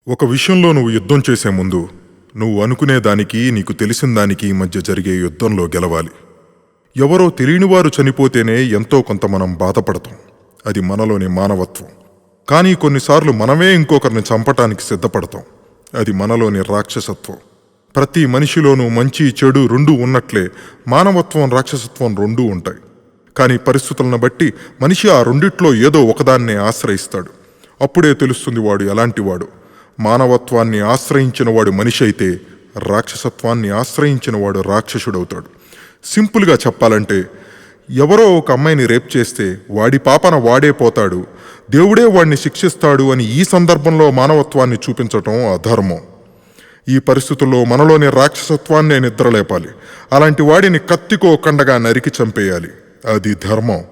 ఒక విషయంలో నువ్వు యుద్ధం చేసే ముందు నువ్వు అనుకునే దానికి నీకు తెలిసిన దానికి మధ్య జరిగే యుద్ధంలో గెలవాలి. ఎవరో తెలియనివారు చనిపోతేనే ఎంతో కొంత మనం బాధపడతాం. అది మనలోని మానవత్వం. కానీ కొన్నిసార్లు మనమే ఇంకొకరిని చంపటానికి సిద్ధపడతాం. అది మనలోని రాక్షసత్వం. ప్రతి మనిషిలోనూ మంచి చెడు రెండూ ఉన్నట్లే మానవత్వం రాక్షసత్వం రెండూ ఉంటాయి. కానీ పరిస్థితులను బట్టి మనిషి ఆ రెండిట్లో ఏదో ఒకదాన్నే ఆశ్రయిస్తాడు. అప్పుడే తెలుస్తుంది వాడు ఎలాంటివాడు. మానవత్వాన్ని ఆశ్రయించిన వాడు మనిషి అయితే రాక్షసత్వాన్ని ఆశ్రయించిన వాడు రాక్షసుడవుతాడు. సింపుల్గా చెప్పాలంటే ఎవరో ఒక అమ్మాయిని రేప్ చేస్తే వాడి పాపన వాడే పోతాడు, దేవుడే వాడిని శిక్షిస్తాడు అని ఈ సందర్భంలో మానవత్వాన్ని చూపించటం అధర్మం. ఈ పరిస్థితుల్లో మనలోని రాక్షసత్వాన్నే నిద్రలేపాలి. అలాంటి వాడిని కత్తికో కండగా నరికి చంపేయాలి. అది ధర్మం.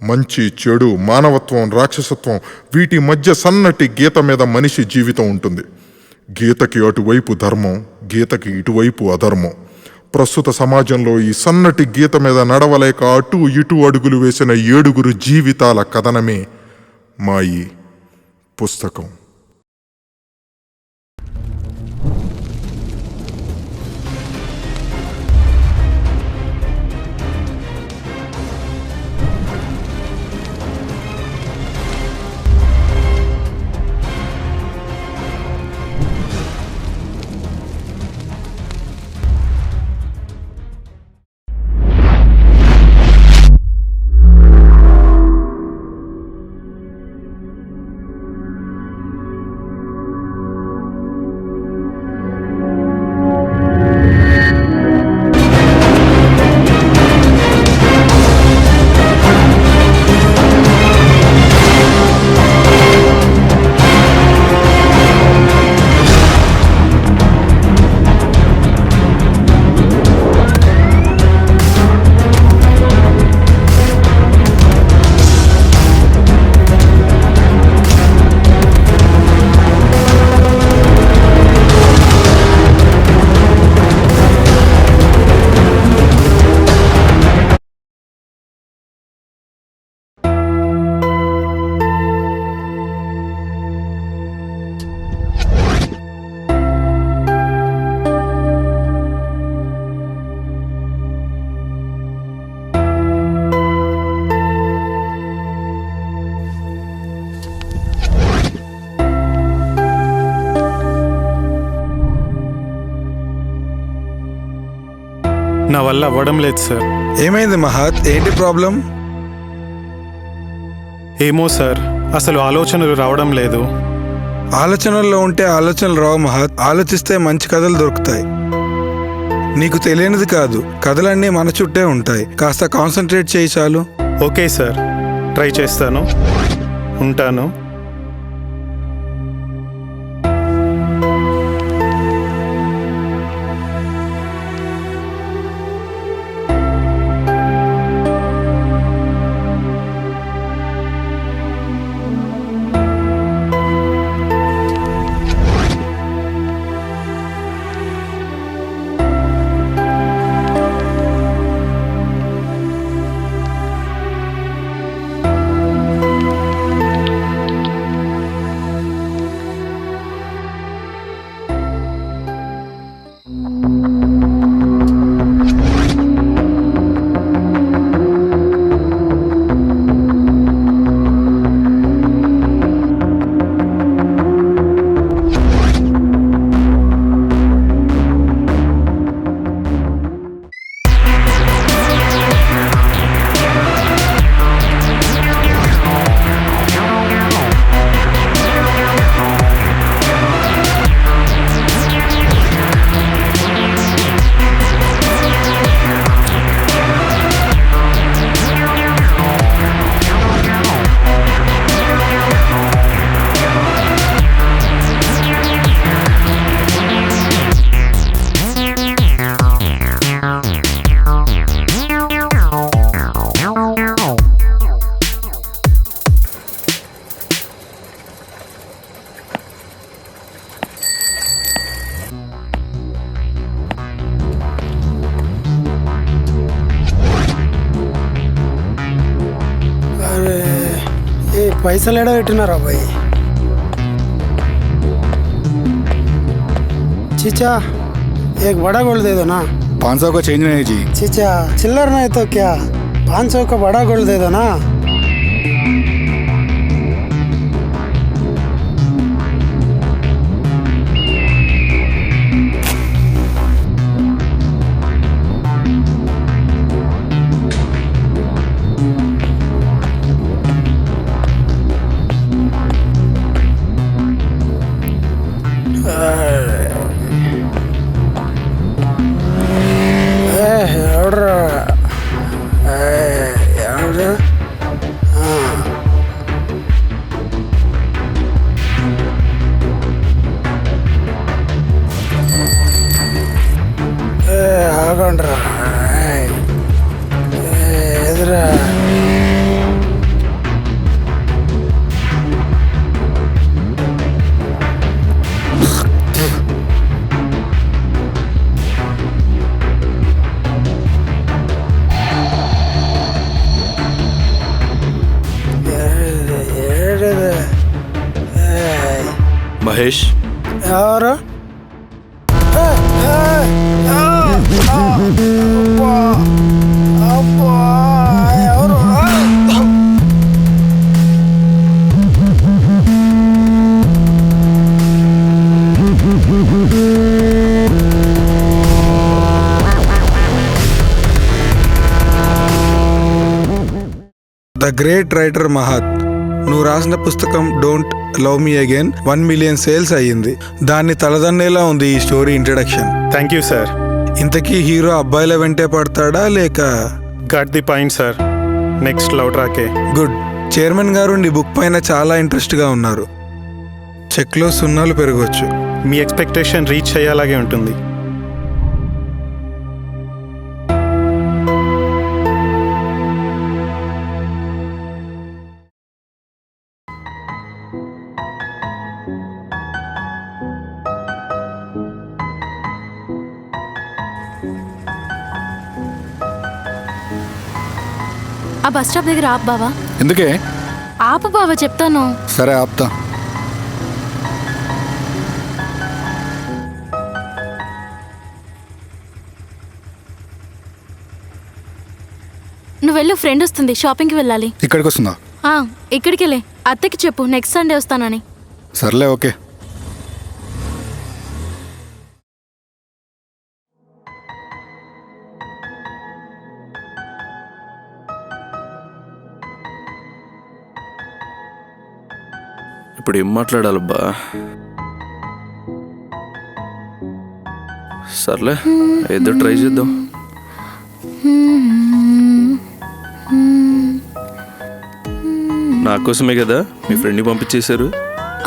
మంచి చెడు మానవత్వం రాక్షసత్వం వీటి మధ్య సన్నటి గీత మీద మనిషి జీవితం ఉంటుంది. గీతకి అటువైపు ధర్మం, గీతకి ఇటువైపు అధర్మం. ప్రస్తుత సమాజంలో ఈ సన్నటి గీత మీద నడవలేక అటు ఇటు అడుగులు వేసిన 7 జీవితాల కథనమే మా ఈ పుస్తకం. నా వల్ల అవ్వడం లేదు సార్. ఏమైంది మహత్? ఏంటి ప్రాబ్లం? ఏమో సార్, అసలు ఆలోచనలు రావడం లేదు. ఆలోచనల్లో ఉంటే ఆలోచనలు రావు మహత్. ఆలోచిస్తే మంచి కథలు దొరుకుతాయి. నీకు తెలియనిది కాదు, కథలన్నీ మన చుట్టే ఉంటాయి. కాస్త కాన్సన్ట్రేట్ చేయి చాలు. ఓకే సార్, ట్రై చేస్తాను. ఉంటాను. పైసలు ఎడ పెట్టినారా అబ్బాయి? चीचा एक बड़ा गोल्ड दे दो ना। 500 का चेंज नहीं जी। चीचा चिल्लर नहीं तो क्या, 500 का बड़ा गोल्ड दे दो ना। ఆగండ్రా ఎదురా. మహేష్ ఎవరు? ఎవరు? ద గ్రేట్ రైటర్ మహత్, నువ్వు రాసిన పుస్తకం don't love me again 1 million sales అయ్యింది. దాన్ని తలదన్నేలా ఉంది ఈ story introduction. Thank you sir. ఇంతకీ హీరో అబ్బాయిల వెంటే పడతాడా లేక? Got the point sir. Next love ట్రాకే. గుడ్. చైర్మన్ గారు నీ బుక్ పైన చాలా ఇంట్రెస్ట్గా ఉన్నారు. చెక్లో సున్నాలు పెరగవచ్చు. మీ ఎక్స్పెక్టేషన్ రీచ్ అయ్యేలాగే ఉంటుంది. ఆ బస్ స్టాప్ దగ్గర ఆపు బావా. ఎందుకే? ఆపు బావా చెప్తాను. సరే ఆపుతా. నువ్వు వెళ్ళు, ఫ్రెండ్ వస్తుంది, షాపింగ్కి వెళ్ళాలి. ఇక్కడికి వస్తుందా? ఇక్కడికి వెళ్ళే. అత్తకి చెప్పు నెక్స్ట్ సండే వస్తానని. సర్లే ఓకే. ఇప్పుడు ఏం మాట్లాడాలబ్బా? సర్లే ఏదో ట్రై చేద్దాం. నా కోసమే కదా మీ ఫ్రెండ్ని పంపించేశారు.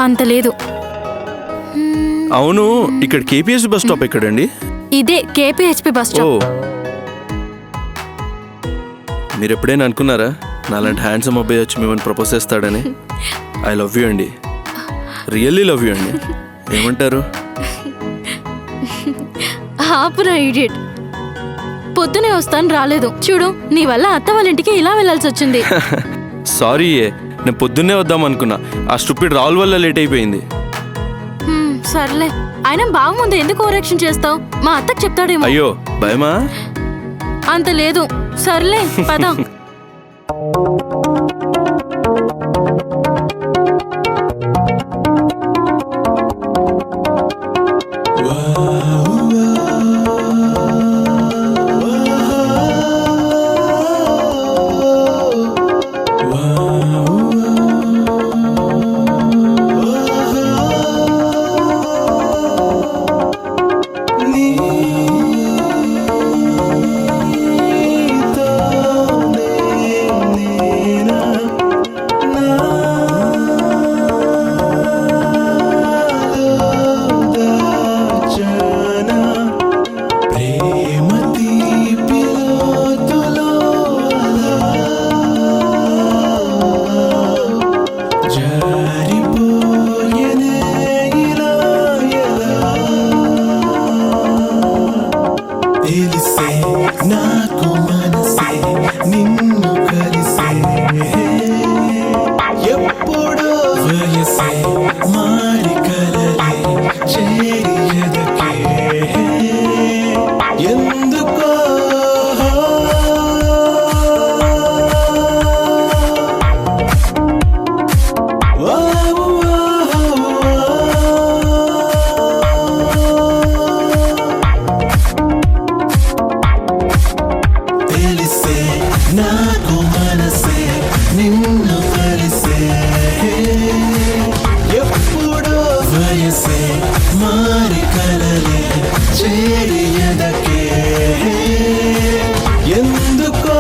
అంత లేదు. అవును, ఇక్కడ కేపీఎస్ బస్ స్టాప్ ఎక్కడండి? ఇదే కేపీహెచ్పి బస్ ఓ, స్టాప్. మీరు ఎప్పుడైనా అనుకున్నారా నాలాంటి హ్యాండ్సమ్ అబ్బాయి వచ్చి మిమ్మల్ని ప్రపోజ్ చేస్తాడని? ఐ లవ్ యూ అండి, రియల్లీ లవ్ యూ అండి. ఏమంటారు? ఆపురా ఇడియట్. పొద్దునే వస్తాను రాలేదు. చూడు నీ వల్ల అత్త వాళ్ళ ఇంటికి ఇలా వెళ్ళాల్సి వచ్చింది. సారీ, నేను పొద్దున్నే వద్దాం అనుకున్నా. ఆ స్టూపిడ్ రావుల వల్ల లేట్ అయిపోయింది. సర్లే, అయినా బాగుంది, ఎందుకు ఓవరాక్షన్ చేస్తావు? మా అత్తకు చెప్తాడేమో. అయ్యో భయమా? అంత లేదు. సర్లే పద. వయసే మారి కలలే చేరి ఎదకే ఎందుకో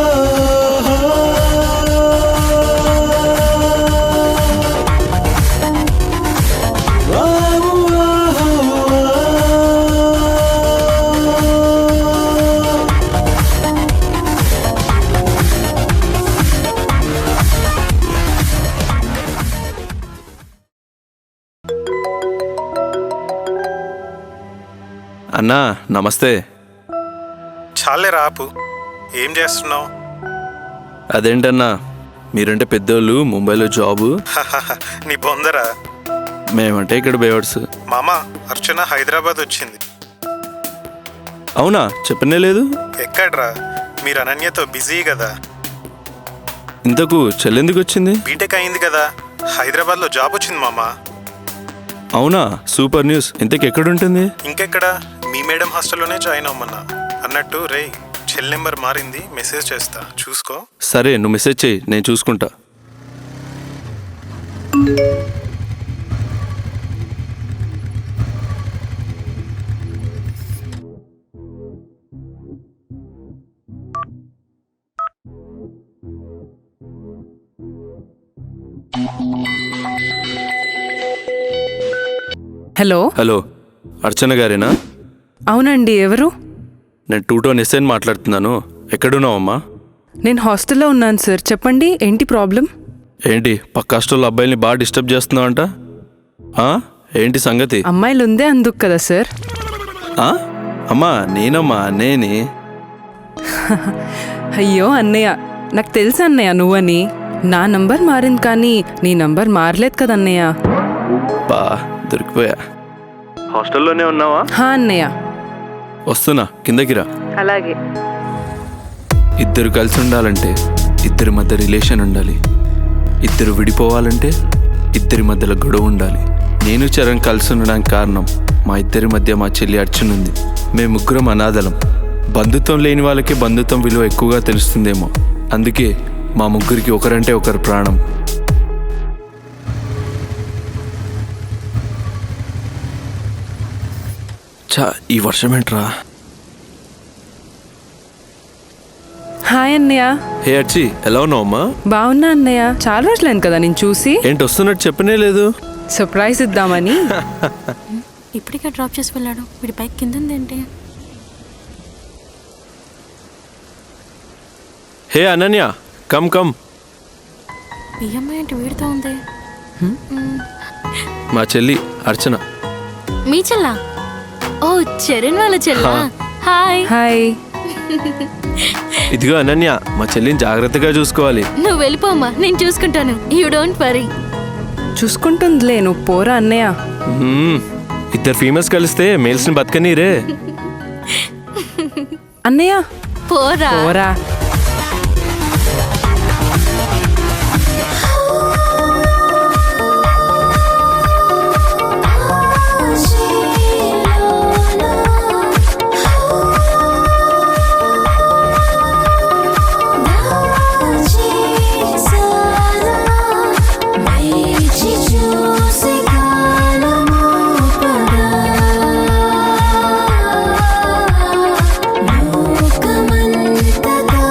అన్నా నమస్తే. చాలే రాపు. ఏం చేస్తున్నావు? అదేంటన్నా మీరంటే పెద్దోళ్ళు, ముంబైలో జాబు, నీ బొందరా. మేమంటే ఇక్కడ బేవర్స్. మామ అర్చన హైదరాబాద్ వచ్చింది. అవునా? చెప్పనే లేదు. ఎక్కడ్రా? మీరు అనన్యతో బిజీ కదా. ఇంతకు చెల్లెందుకు వచ్చింది? బీటెక్ అయింది కదా, హైదరాబాద్లో జాబ్ వచ్చింది మామ. అవునా? Super news. ఇంతకు ఎక్కడుంటుంది? ఇంకెక్కడ, మీ మేడం హాస్టల్లోనే జాయిన్ అవ్వమన్నా. అన్నట్టు రే, చెల్ నెంబర్ మారింది, మెసేజ్ చేస్తా, చూసుకో. సరే, నువ్వు మెసేజ్ చెయ్యి, నేను చూసుకుంటా. హలో హలో, అర్చన గారేనా? అవునండి, ఎవరు? నేను 2 ఎస్ఐని మాట్లాడుతున్నాను. ఎక్కడున్నావమ్మా? నేను హాస్టల్లో ఉన్నాను సార్. చెప్పండి, ఏంటి ప్రాబ్లం? ఏంటి పక్క హాస్టల్లో అబ్బాయిల్ని బాగా డిస్టర్బ్ చేస్తున్నావంట? ఏంటి సంగతి? అమ్మాయిలు ఉందే అందుకు కదా సార్. అమ్మా నేనమ్మా నేనే. అయ్యో అన్నయ్య, నాకు తెలుసు అన్నయ్య నువ్వని. నా నంబర్ మారింది కానీ నీ నంబర్ మారలేదు కదా అన్నయ్య. బా దొరికిపోయా. హాస్టల్లోనే ఉన్నావా? అన్నయ్య వస్తున్నా, కిందకి రా. అలాగే. ఇద్దరు కలిసి ఉండాలంటే ఇద్దరి మధ్య రిలేషన్ ఉండాలి. ఇద్దరు విడిపోవాలంటే ఇద్దరి మధ్యలో గొడవ ఉండాలి. నేను చరణ్ కలిసి ఉండడానికి కారణం మా ఇద్దరి మధ్య మా చెల్లి అర్చన ఉంది. మేము ముగ్గురం అనాథలం. బంధుత్వం లేని వాళ్ళకి బంధుత్వం విలువ ఎక్కువగా తెలుస్తుందేమో. అందుకే మా ముగ్గురికి ఒకరంటే ఒకరు ప్రాణం. ఈ వర్షం ఏంట్రా? హాయ్ అన్నయ్య. హే అర్చి, ఎలా ఉన్నావమ్మా? బాగున్నా అన్నయ్య, చాలా రోజులైంది కదా నేను చూసి. ఏంటి వస్తున్నట్టు చెప్పనే లేదు? సర్ప్రైజ్ ఇద్దామని. ఇప్పటికే డ్రాప్ చేసి వెళ్ళాడు. వీడి బైక్ కింద ఉందేంటి? హే అనన్య, కమ్ కమ్. ఈ అమ్మాయి ఏంటి వీడితో ఉంది? మా చెల్లి అర్చన. మీ చెల్లా? ఓ, చరణ్ వాళ్ళ చెల్లా. హాయ్. హాయ్. ఇదిగో అనన్య, మా చెల్లిని జాగ్రత్తగా చూసుకోవాలి. నువ్వు వెళ్ళిపోమ్మా, నేను చూసుకుంటాను. You don't worry. చూసుకుంటుందిలే, నువ్వు పోరా అన్నయ్య. ఇద్దరు ఫీమేల్స్ కలిస్తే మేల్స్ని బతకనీరే. అన్నయ్య పోరా. పోరా. లోకమంతగా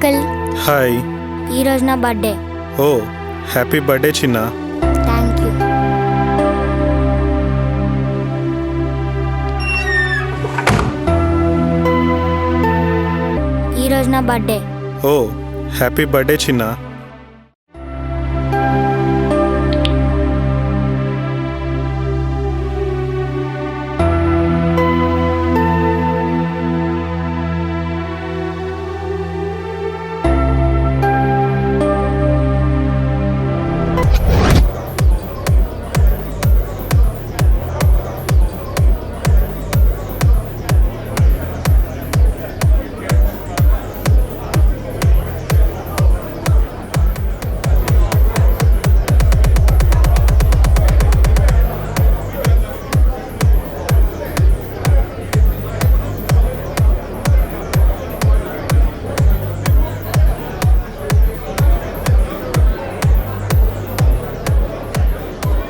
అంకుల్ హాయ్. ఈరోజు నా బర్త్డే. ఓ హ్యాపీ బర్త్డే చిన్న. Thank you. ఈరోజు నా బర్త్డే. ఓ హ్యాపీ బర్త్డే చిన్న.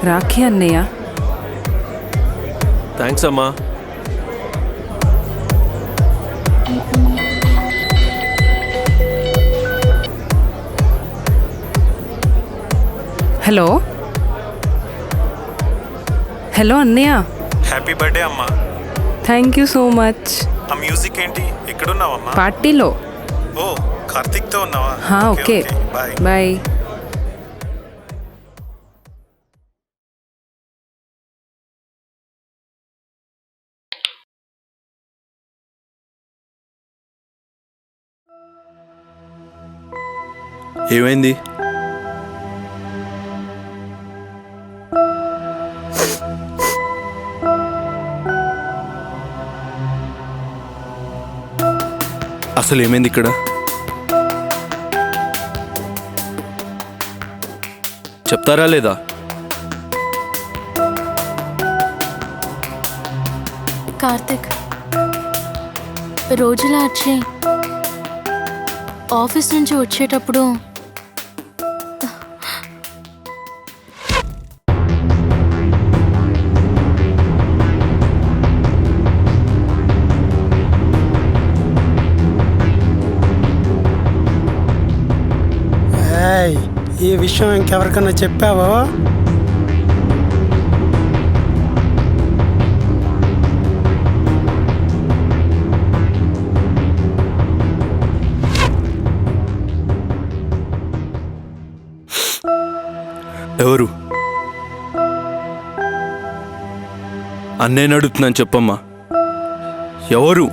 రాఖీ అన్నయ్య. థ్యాంక్స్ అమ్మా. హలో హలో అన్నయ్య. హ్యాపీ బర్త్డే అమ్మా. Thank you so much. ఆ మ్యూజిక్ ఏంటి? ఎక్కడున్నావమ్మా? పార్టీలో. ఓ కార్తిక్తో ఉన్నావా? Okay bye. బాయ్. ఏమైంది? అసలు ఏమైంది ఇక్కడ? చెప్తారా లేదా? కార్తిక్, రోజులా వచ్చి ఆఫీస్ నుంచి వచ్చేటప్పుడు ఏయ్, ఈ విషయం ఇంకెవరికన్నా చెప్పావో ఎవరు? అన్నేని అడుగుతున్నాను, చెప్పమ్మా. ఎవరు?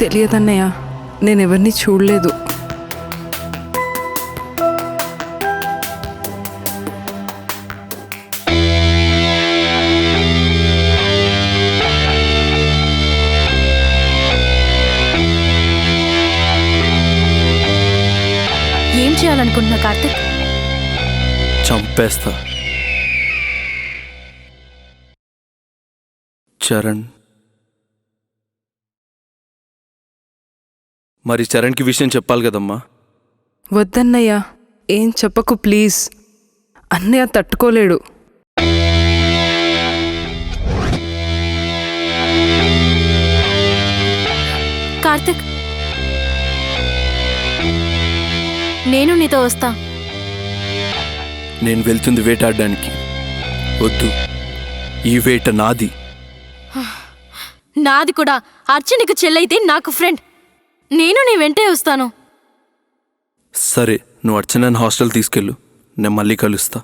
తెలియదన్నయ్య, నేను ఎవరిని చూడలేదు. ఏం చేయాలనుకుంటున్నా కార్తిక్? చంపేస్తా. చరణ్. మరి చరణ్కి విషయం చెప్పాలి కదమ్మా. వద్దన్నయ్య, ఏం చెప్పకు ప్లీజ్. అన్నయ్య తట్టుకోలేడు. కార్తిక్, నేను నీతో వస్తా. నేను వెళ్తుంది వేటాడడానికి. వద్దు, ఈ వేట నాది. నాది కూడా. అర్చనకు చెల్లైతే నాకు ఫ్రెండ్. నేను నీ వెంటే వస్తాను. సరే, నువ్వు అర్చనని హాస్టల్ తీసుకెళ్ళు, నేను మళ్ళీ కలుస్తా.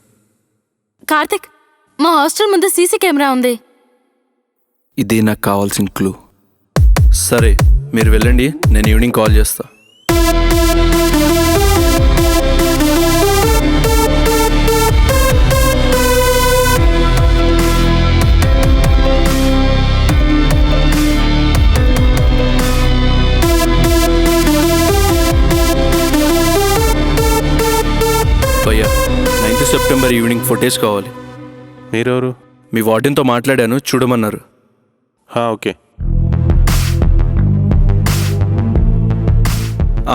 కార్తిక్, మా హాస్టల్ ముందు సీసీ కెమెరా ఉంది. ఇదే నాకు కావాల్సిన క్లూ. సరే, మీరు వెళ్ళండి, నేను ఈవినింగ్ కాల్ చేస్తా. భయ్యా, 9th సెప్టెంబర్ ఈవినింగ్ ఫుటేజ్ కావాలి. మీరెవరు? మీ వార్డెన్తో మాట్లాడాను, చూడమన్నారు. ఓకే.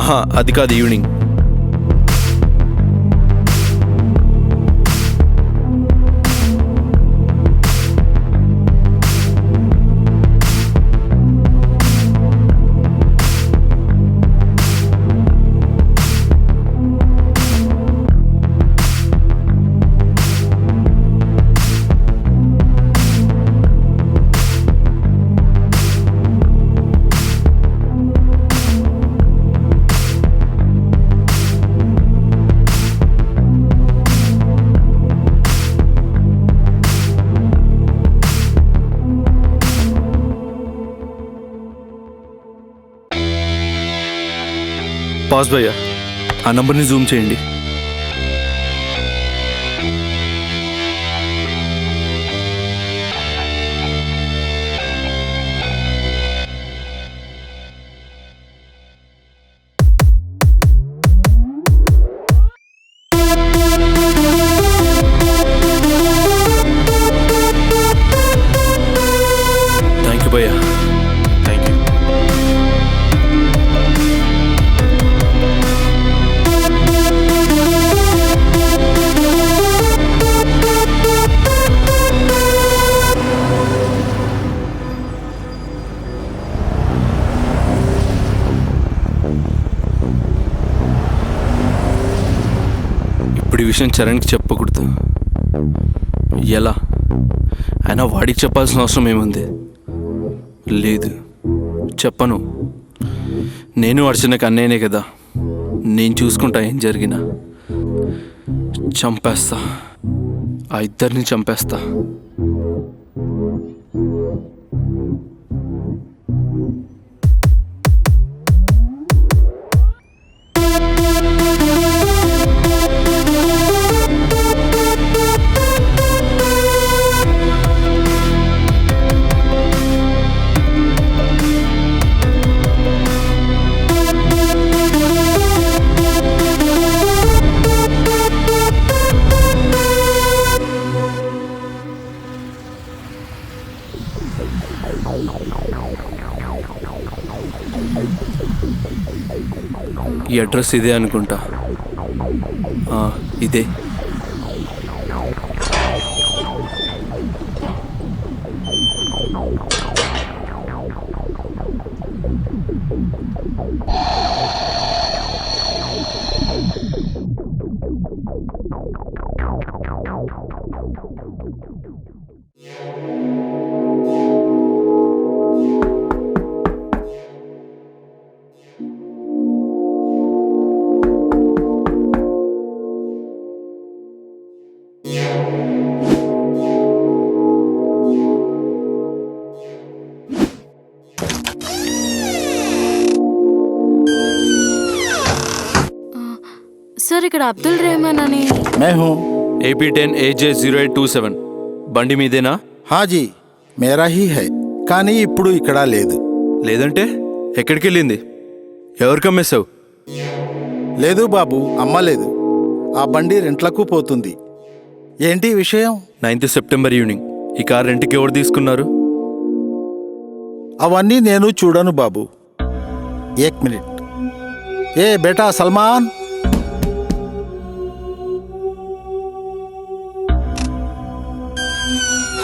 ఆహా, అది కాదు, ఈవినింగ్. పాస్ భయ్యా, ఆ నంబర్ని జూమ్ చేయండి. థ్యాంక్ యూ భయ్యా. Thank you. ఇప్పుడు ఈ విషయం చరణ్కి చెప్పకూడదు. ఎలా అయినా వాడికి చెప్పాల్సిన అవసరం ఏముంది? లేదు, చెప్పను. నేను అర్చనకు అన్నయ్యనే కదా, నేను చూసుకుంటా. ఏం జరిగినా చంపేస్తా, ఆ ఇద్దరిని చంపేస్తా. ఈ అడ్రస్ ఇదే అనుకుంటా. ఇదే. సార్, ఇక్కడ అబ్దుల్ రెహమాన్ అని. मैं हूँ। AP10 AJ0827 బండి మీదేనా? हाँ जी, मेरा ही है, కానీ ఇప్పుడు ఇక్కడ లేదు. లేదంటే ఎక్కడికి వెళ్ళింది? ఎవరికి అమ్మేశావు? లేదు బాబు, అమ్మలేదు. ఆ బండి రెంట్లకు పోతుంది. ఏంటి విషయం? 9th సెప్టెంబర్ ఈవినింగ్ ఈ కార్ రెంట్కి ఎవరు తీసుకున్నారు? అవన్నీ నేను చూడను బాబు. 1 మినిట్. ఏ బేటా సల్మాన్,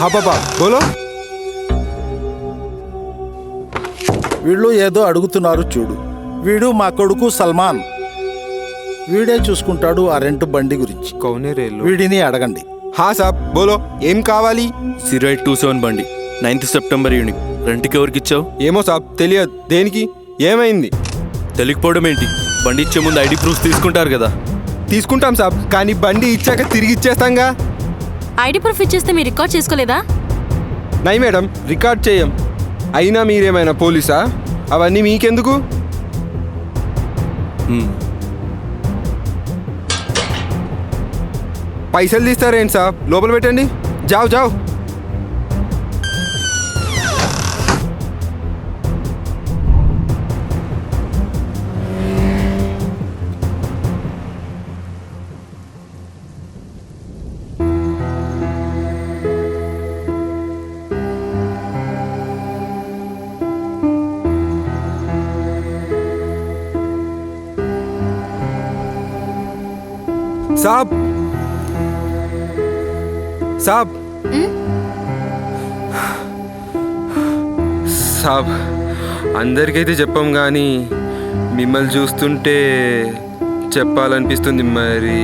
हाँ पापा बोलो। వీళ్ళు ఏదో అడుగుతున్నారు చూడు. వీడు మా కొడుకు సల్మాన్. వీడే చూసుకుంటాడు ఆ రెంట్ బండి గురించి. వీడిని అడగండి. हाँ साहब बोलो, ఏం కావాలి? 0827 బండి 9th సెప్టెంబర్ ఈవినింగ్ రెంట్కి ఎవరికి ఇచ్చావు? ఏమో సాబ్, తెలియదు. దేనికి? ఏమైంది? తెలియకపోవడం ఏంటి? బండి ఇచ్చే ముందు ఐడి ప్రూఫ్ తీసుకుంటారు కదా. తీసుకుంటాం సాబ్, కానీ బండి ఇచ్చాక తిరిగి ఇచ్చేస్తాంగా. ఐడి ప్రూఫ్ ఇచ్చేస్తే మీరు రికార్డ్ చేసుకోలేదా? నై మేడం, రికార్డ్ చేయం. అయినా మీరేమైనా పోలీసా? అవన్నీ మీకెందుకు? పైసలు తీస్తారేంటి సాబ్? లోపల పెట్టండి. జావ్ జావ్. సాబ్ సాబ్ సాబ్, అందరికైతే చెప్పాం కానీ మిమ్మల్ని చూస్తుంటే చెప్పాలనిపిస్తుంది. మరి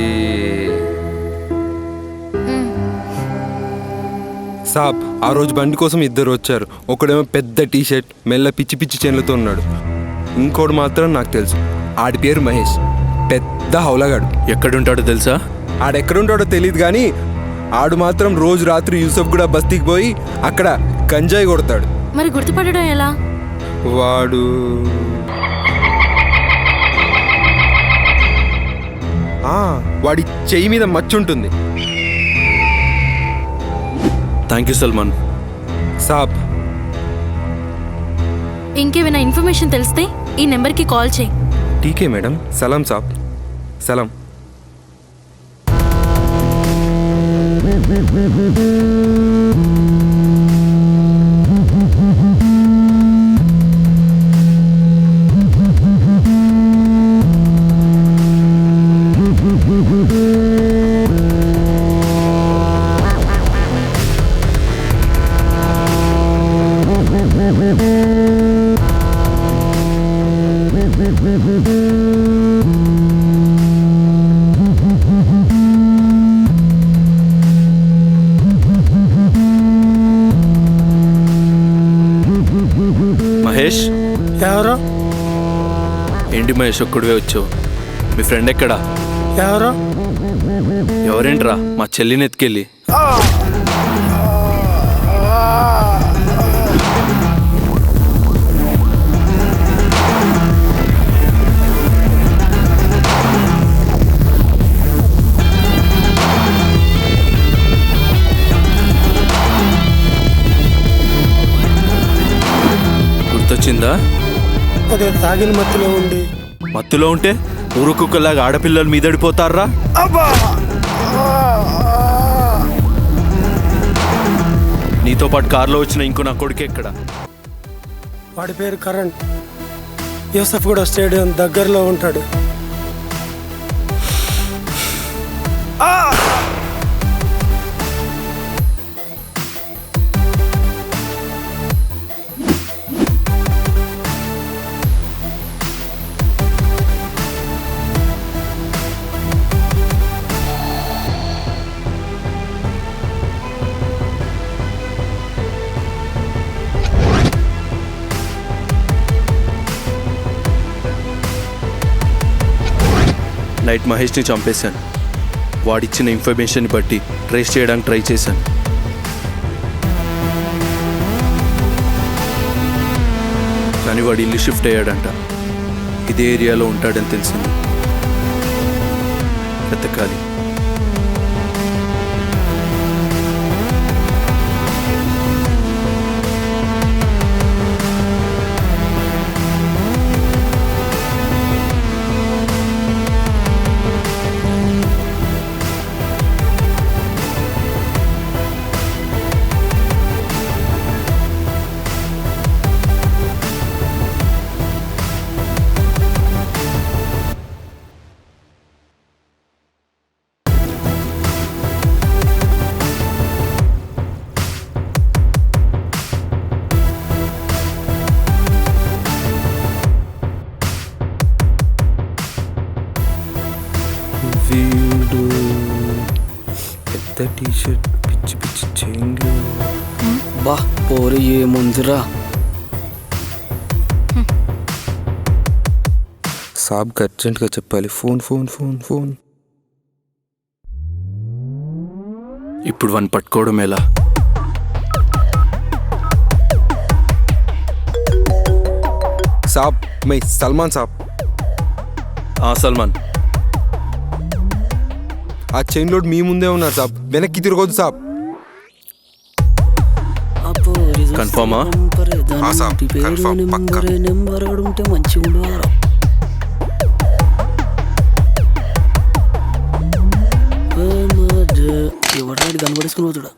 సాబ్, ఆ రోజు బండి కోసం ఇద్దరు వచ్చారు. ఒకడేమో పెద్ద టీషర్ట్, మెల్ల పిచ్చి పిచ్చి చేనులతో ఉన్నాడు. ఇంకోడు మాత్రం నాకు తెలుసు, ఆడి పేరు మహేష్, పెద్ద హౌలగాడు. ఎక్కడుంటాడో తెలుసా? ఆడెక్కడుంటాడో తెలియదు కానీ ఆడు మాత్రం రోజు రాత్రి యూసఫ్ కూడా బస్తీకి పోయి అక్కడ గంజాయి కొడతాడు. మరి గుర్తుపడడం ఎలా? వాడు వాడి చెయ్యి మీద మచ్చుంటుంది. Thank you Salman. సాబ్ ఇంకేమైనా ఇన్ఫర్మేషన్ తెలిస్తే ఈ నెంబర్కి కాల్ చేయి. టీకే మేడం. సలాం సాబ్. సలాం. మహేష్, ఎవరు ఏంటి మహేష్ ఒక్కడివే వచ్చావు? మీ ఫ్రెండ్ ఎక్కడా? ఎవరు ఎవరేంట్రా మా చెల్లిని ఎత్తుకెళ్ళి? గుర్తొచ్చిందా? అదే తాగిన మత్తులో ఉండి. మత్తులో ఉంటే ఊరుకుక్కలాగా ఆడపిల్లలు మీదడిపోతారా? నీతో పాటు కారులో వచ్చిన ఇంకో నా కొడుకు ఎక్కడ? వాడి పేరు కరణ్. యూసఫ్ కూడా స్టేడియం దగ్గరలో ఉంటాడు. నైట్ మహేష్ని చంపేశాను. వాడిచ్చిన ఇన్ఫర్మేషన్ని బట్టి ట్రేస్ చేయడానికి ట్రై చేశాను. కానీ వాడు ఇల్లు షిఫ్ట్ అయ్యాడంట. ఇదే ఏరియాలో ఉంటాడని తెలిసింది. వెతకాలి. వీడు పెద్ద టీషర్ట్, పిచ్చి పిచ్చి చైన్లు. బా పోరు ఏముందిరా. సాబ్కి అర్జెంట్గా చెప్పాలి. Phone phone phone phone. ఇప్పుడు వాడిని పట్టుకోవడం ఎలా? సాబ్ మై సల్మాన్ సాబ్. సల్మాన్, ఆ చైన్ లోడ్ మీ ముందే ఉన్నారు సాబ్. వెనక్కి తిరగొద్దు సాబ్. కన్ఫర్మా? సాబ్ కన్ఫర్మ్ పక్కా. నెంబర్ ఉంటే మంచిగా ఉండవారా. ఎవరాడు కనబడేసుకుని పోతుడా.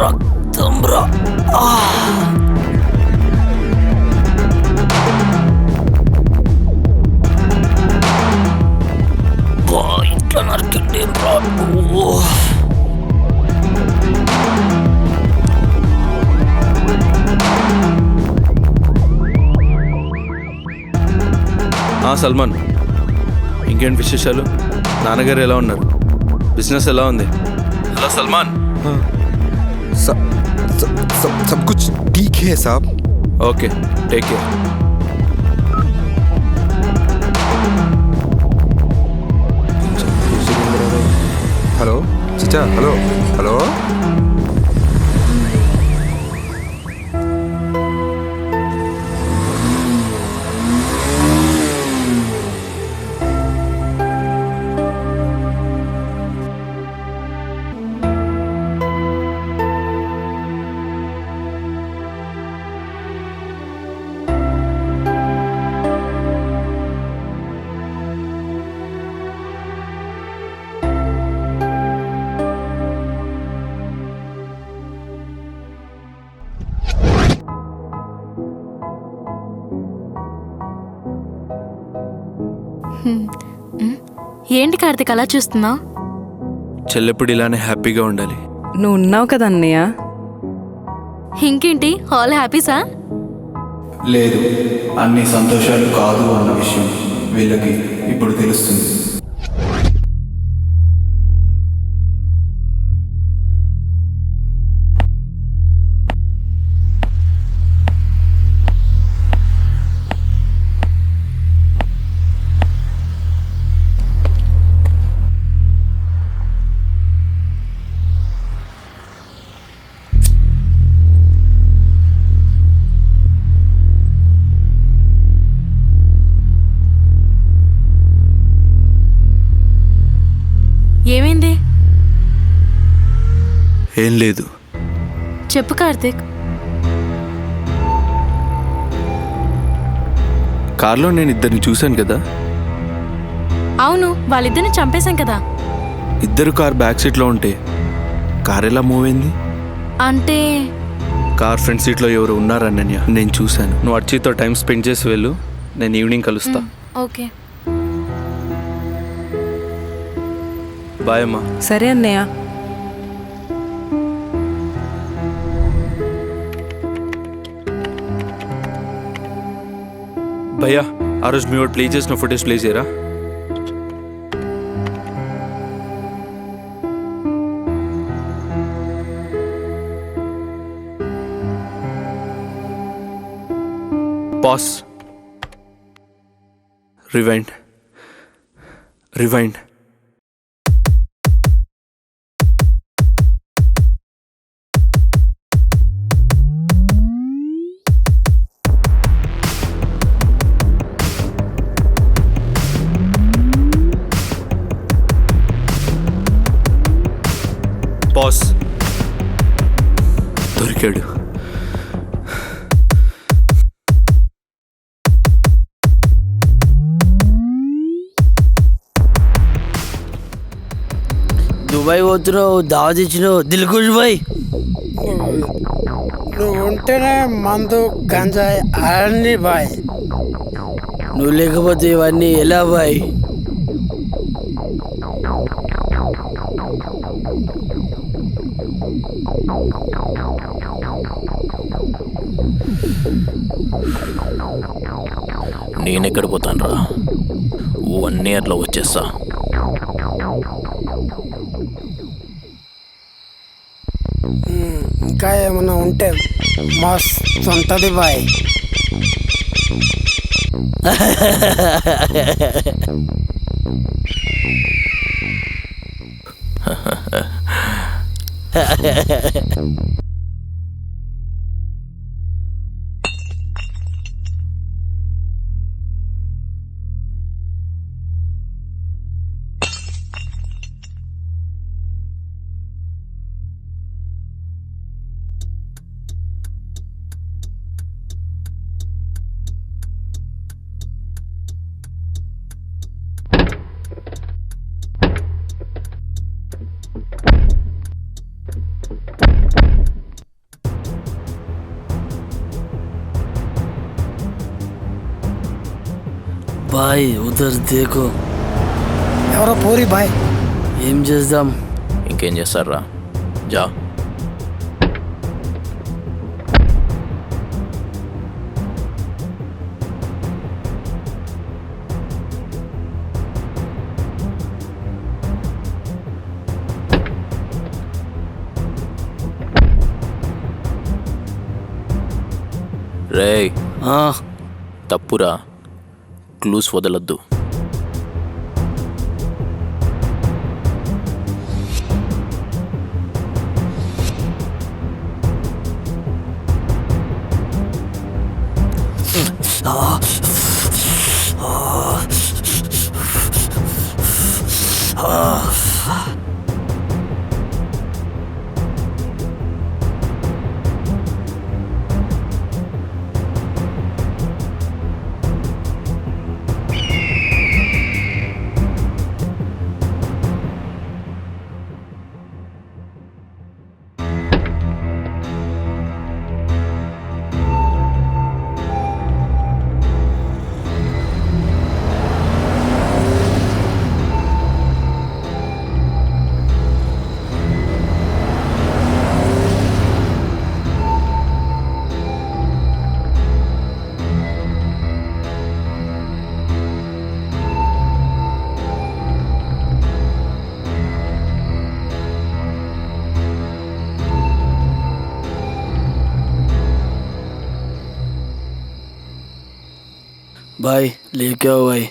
రక్తం రా. ఇట్లా నరికిండేం రా. సల్మాన్, ఇంకేంటి విశేషాలు? నాన్నగారు ఎలా ఉన్నారు? బిజినెస్ ఎలా ఉంది? హలో సల్మాన్. सब कुछ ठीक है साहब. Okay, take care. హలో చిచ్చా. Hello hello. ఏంటి కార్తిక్ అలా చూస్తున్నావు? చెల్లెప్పుడు ఇలానే హ్యాపీగా ఉండాలి. నువ్వు ఉన్నావు కదా అన్నయ్య. ఇంకేంటి ఆల్ హ్యాపీసా? లేదు, అన్ని సంతోషాలు కాదు అన్న విషయం వీళ్ళకి ఇప్పుడు తెలుస్తుంది. ఏమైంది? ఏం లేదు. చెప్పు కార్తిక్. కార్లో నేను ఇద్దరిని చూశాను కదా. అవును, వాళ్ళిద్దరిని చంపేశాం కదా. ఇద్దరు కార్ బ్యాక్ సీట్లో ఉంటే కార్ ఎలా మూవ్ అయింది? అంటే కార్ ఫ్రంట్ సీట్లో ఎవరు ఉన్నారు అన్నయ్య, నేను చూశాను. నువ్వు అర్చితో టైం స్పెండ్ చేసి వెళ్ళు, నేను ఈవినింగ్ కలుస్తా. ఓకే. బాయ్ అమ్మా. సరే అన్నయ్య. భయ్యా, ఆ రోజు మీ వాడు ప్లే చేసిన ఫుటేజ్ ప్లే చేయరా? పాస్. రివైండ్. రివైండ్. పాస్. దొరికాడు. దుబాయ్ పోతున్నావు, దావత్ ఇచ్చినావు, దిల్కుష్ బాయ్. నువ్వు ఉంటేనే మందు గంజాయి అన్ని బాయ్. నువ్వు లేకపోతే ఇవన్నీ ఎలా బాయ్? నేనెక్కడ పోతాను రా, 1 yearలో వచ్చేస్తా. ఇంకా ఏమన్నా ఉంటే మస్తు ఉంటుంది బాయ్. బాయ్ ఉదర్ దేకో. ఎవరో పోరి బాయ్. ఏం చేద్దాం? ఇంకేం చేస్తారా, జా. రేయ్, తప్పురా, క్లూస్ వదలొద్దు. भाई लेके आओ भाई।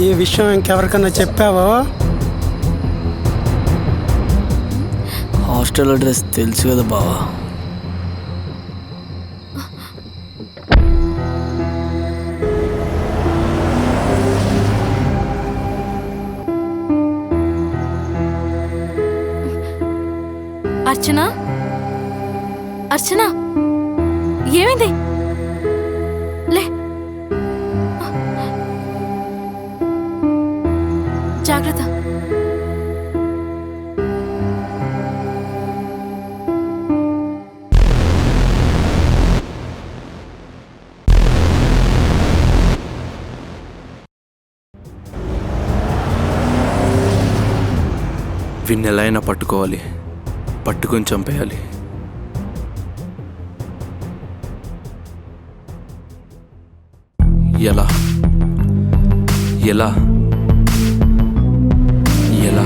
ఈ విషయం ఇంకెవరికన్నా చెప్పావో? హాస్టల్ అడ్రస్ తెలుసు కదా బావా. అర్చన, అర్చన, ఏమైంది? లే, జాగ్రత్త. వీన్ని ఎలా అయినా పట్టుకోవాలి, పట్టుకొని చంపేయాలి. ఎలా ఎలా ఎలా?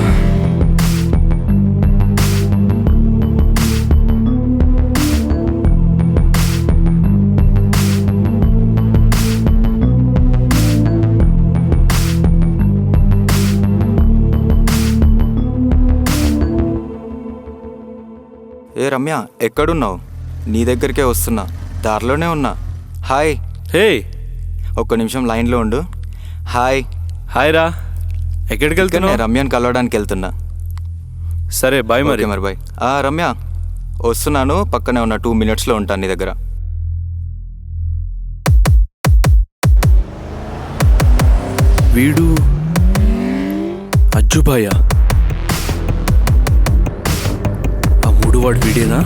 ఏ రమ్య, ఎక్కడున్నావు? నీ దగ్గరికే వస్తున్నా, దారిలోనే ఉన్నా. హాయ్. హే, ఒక్క నిమిషం లైన్లో ఉండు. హాయ్. హాయ్ రా. ఎక్కడికి వెళ్తున్నావు? రమ్యని కలవడానికి వెళ్తున్నా. సరే బాయ్. మరి బాయ్. రమ్య వస్తున్నాను, పక్కనే ఉన్న 2 minutesలో ఉంటాను నీ దగ్గర. వీడు అజ్జుబాయా? ఆ మూడువాడు వీడేనా?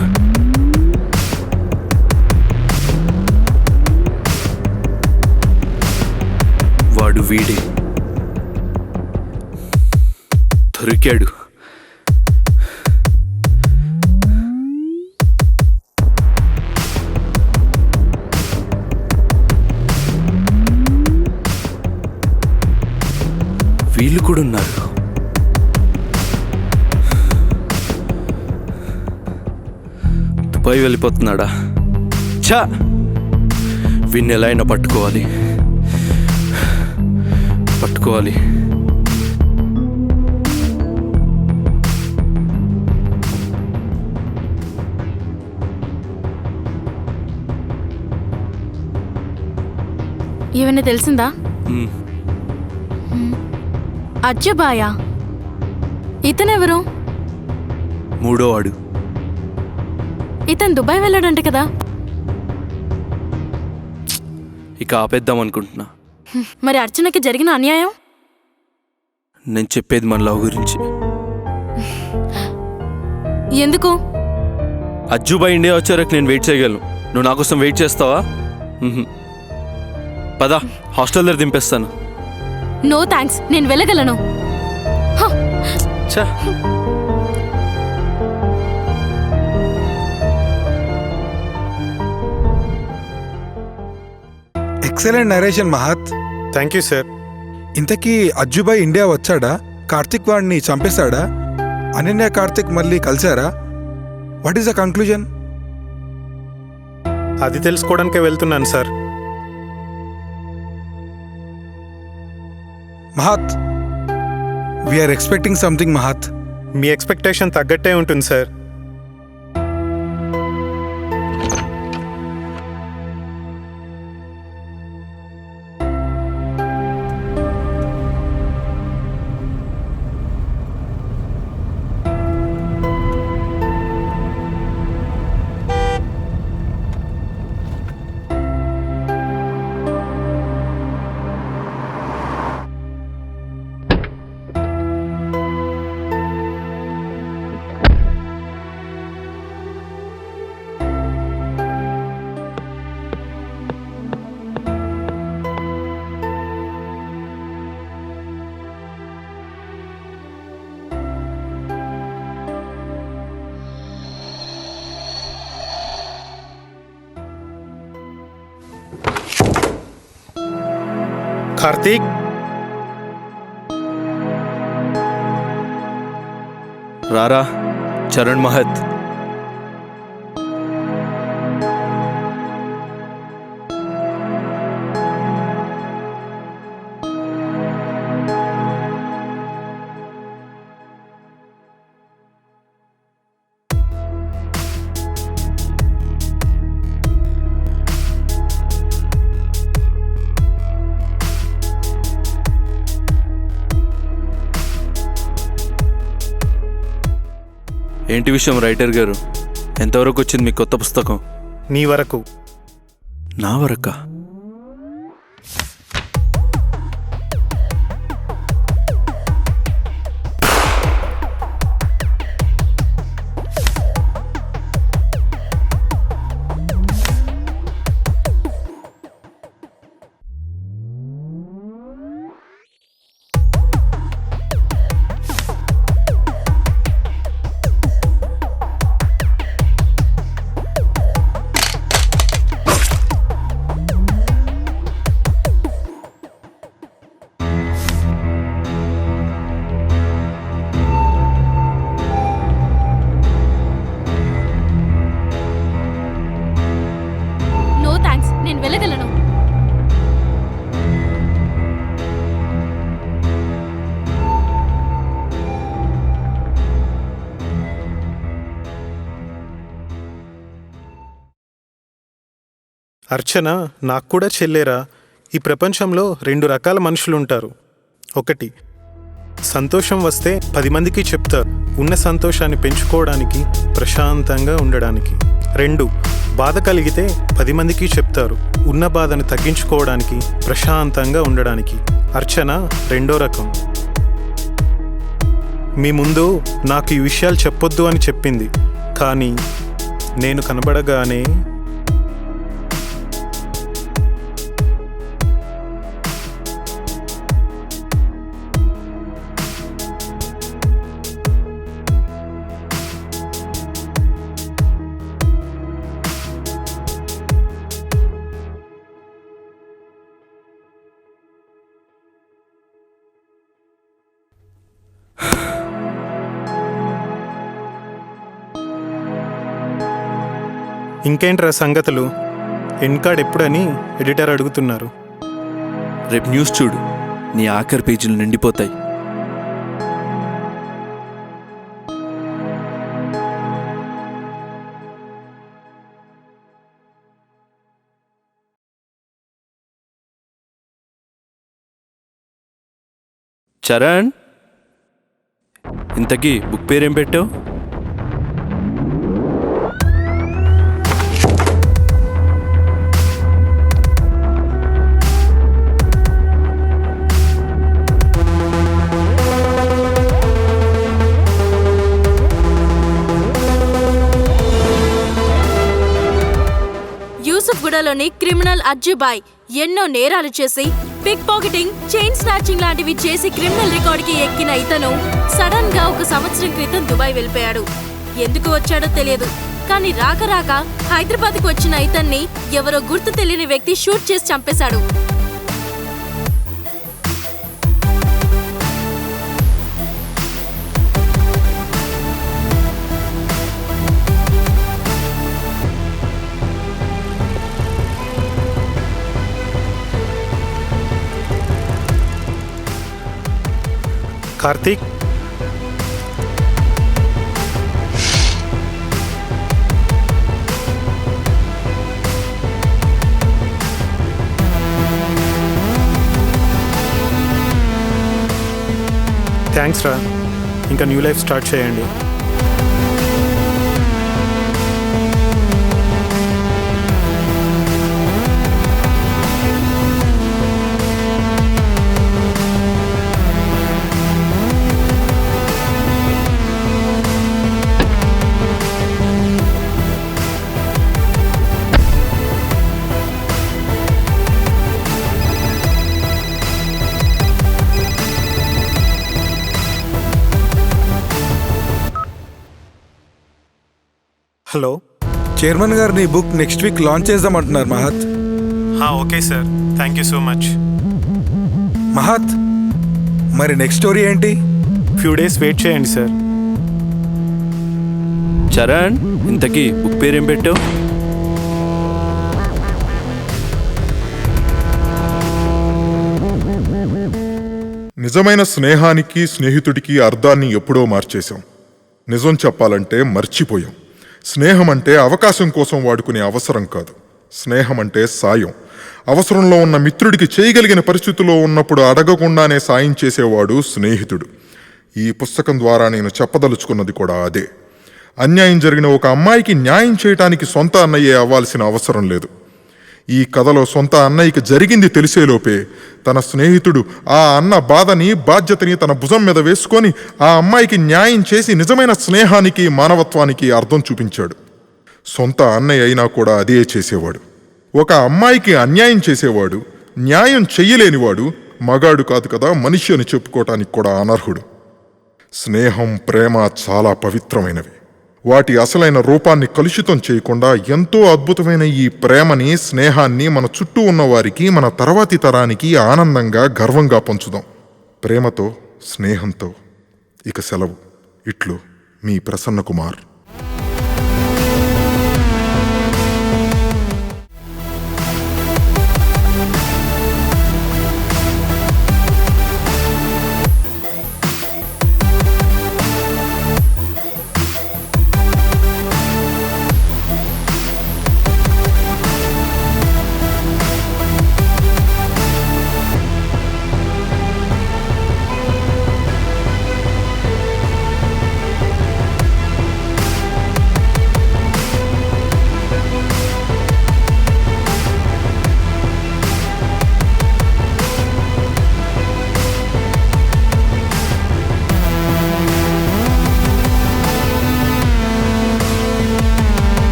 వాడు వీడే. దొరికాడు. వీళ్ళు కూడా ఉన్నారు. దుబాయ్ వెళ్ళిపోతున్నాడా? ఛా, వీన్ని ఎలా అయినా పట్టుకోవాలి, పట్టుకోవాలి. ఏమైనా తెలిసిందా? అజ్జుబాయా? ఇతనెవరు? మూడో వాడు. ఇతను దుబాయ్ వెళ్ళాడంట కదా. ఇక ఆపేద్దాం అనుకుంటున్నా. మరి అర్చనకి జరిగిన అన్యాయం? నేను చెప్పేది మన లవ్ గురించి. ఎందుకు? అజ్జుబాయ్ ఇండియా వచ్చారకు నేను వెయిట్ చేయగలను. నువ్వు నా కోసం వెయిట్ చేస్తావా? పదా, హాస్టల్ దగ్గర దింపేస్తాను. నో థ్యాంక్స్, నేను వెళ్ళగలను. ఛా, ఎక్సలెంట్ నరేషన్ మహత్. Thank you sir. ఇంతకీ అజ్జుబాయ్ ఇండియా వచ్చాడా? కార్తిక్ వాడిని చంపేశాడా? అనన్య కార్తిక్ మళ్ళీ కలిశారా? What is the conclusion? అది తెలుసుకోవడానికే వెళ్తున్నాను సార్. మహత్, వీఆర్ ఎక్స్పెక్టింగ్ సంథింగ్ మహత్. మీ ఎక్స్పెక్టేషన్ తగ్గట్టే ఉంటుంది సార్. కార్తీక్, రారా చరణ్ మహత్. ఏంటి విషయం రైటర్ గారు? ఎంతవరకు వచ్చింది మీ కొత్త పుస్తకం? నీ వరకు. నా వరకా? నేను వెళ్ళగలను. అర్చన నాకు కూడా చెల్లేరా. ఈ ప్రపంచంలో 2 రకాల మనుషులు ఉంటారు. ఒకటి, సంతోషం వస్తే 10 మందికి చెప్తారు, ఉన్న సంతోషాన్ని పెంచుకోవడానికి, ప్రశాంతంగా ఉండడానికి. 2, బాధ కలిగితే 10 మందికి చెప్తారు, ఉన్న బాధను తగ్గించుకోవడానికి, ప్రశాంతంగా ఉండడానికి. అర్చన 2వ రకం. మీ ముందు నాకు ఈ విషయాలు చెప్పొద్దు అని చెప్పింది, కానీ నేను కనబడగానే ఇంకేంట్రా సంగతులు? ఎండ్ కార్డ్ ఎప్పుడని ఎడిటర్ అడుగుతున్నారు. రేపు న్యూస్ చూడు, నీ ఆఖరి పేజీలు నిండిపోతాయి. చరణ్, ఇంతకీ బుక్ పేరేం పెట్టావు? యూసుఫ్గూడలోని క్రిమినల్ అజ్జుబాయ్ ఎన్నో నేరాలు చేసి పిక్ పాకెటింగ్, చైన్ స్నాచింగ్ లాంటివి చేసి క్రిమినల్ రికార్డుకి ఎక్కిన ఇతను సడన్ గా 1 సంవత్సరం క్రితం దుబాయ్ వెళ్ళిపోయాడు. ఎందుకు వచ్చాడో తెలియదు. కానీ రాక రాక హైదరాబాద్కి వచ్చిన ఇతన్ని ఎవరో గుర్తు తెలియని వ్యక్తి షూట్ చేసి చంపేశాడు. కార్తీక్, థ్యాంక్స్ రా. ఇంకా న్యూ లైఫ్ స్టార్ట్ చేయండి. హలో, చైర్మన్ గారు నీ బుక్ నెక్స్ట్ వీక్ లాంచ్ చేద్దామంటున్నారు మహత్. Okay sir, thank you so much. మహత్, మరి నెక్స్ట్ స్టోరీ ఏంటి? ఫ్యూ డేస్ వెయిట్ చేయండి సార్. చరణ్, ఇంతకీ బుక్ పేరేం పెట్టావు? నిజమైన స్నేహానికి స్నేహితుడికి అర్థాన్ని ఎప్పుడో మార్చేశాం. నిజం చెప్పాలంటే మర్చిపోయాం. స్నేహం అంటే అవకాశం కోసం వాడుకునే అవసరం కాదు. స్నేహం అంటే సాయం. అవసరంలో ఉన్న మిత్రుడికి చేయగలిగిన పరిస్థితుల్లో ఉన్నప్పుడు అడగకుండానే సాయం చేసేవాడు స్నేహితుడు. ఈ పుస్తకం ద్వారా నేను చెప్పదలుచుకున్నది కూడా అదే. అన్యాయం జరిగిన ఒక అమ్మాయికి న్యాయం చేయటానికి సొంత అన్నయ్యే అవ్వాల్సిన అవసరం లేదు. ఈ కథలో సొంత అన్నయ్యకి జరిగింది తెలిసేలోపే తన స్నేహితుడు ఆ అన్న బాధని, బాధ్యతని తన భుజం మీద వేసుకొని ఆ అమ్మాయికి న్యాయం చేసి నిజమైన స్నేహానికి, మానవత్వానికి అర్థం చూపించాడు. సొంత అన్నయ్య అయినా కూడా అదే చేసేవాడు. ఒక అమ్మాయికి అన్యాయం చేసేవాడు, న్యాయం చెయ్యలేనివాడు మగాడు కాదు కదా, మనిషి అని చెప్పుకోవటానికి కూడా అనర్హుడు. స్నేహం, ప్రేమ చాలా పవిత్రమైనవి. వాటి అసలైన రూపాన్ని కలుషితం చేయకుండా ఎంతో అద్భుతమైన ఈ ప్రేమని, స్నేహాన్ని మన చుట్టూ ఉన్న వారికి, మన తర్వాతి తరానికి ఆనందంగా, గర్వంగా పంచుదాం. ప్రేమతో, స్నేహంతో ఇక సెలవు. ఇట్లు మీ ప్రసన్న కుమార్.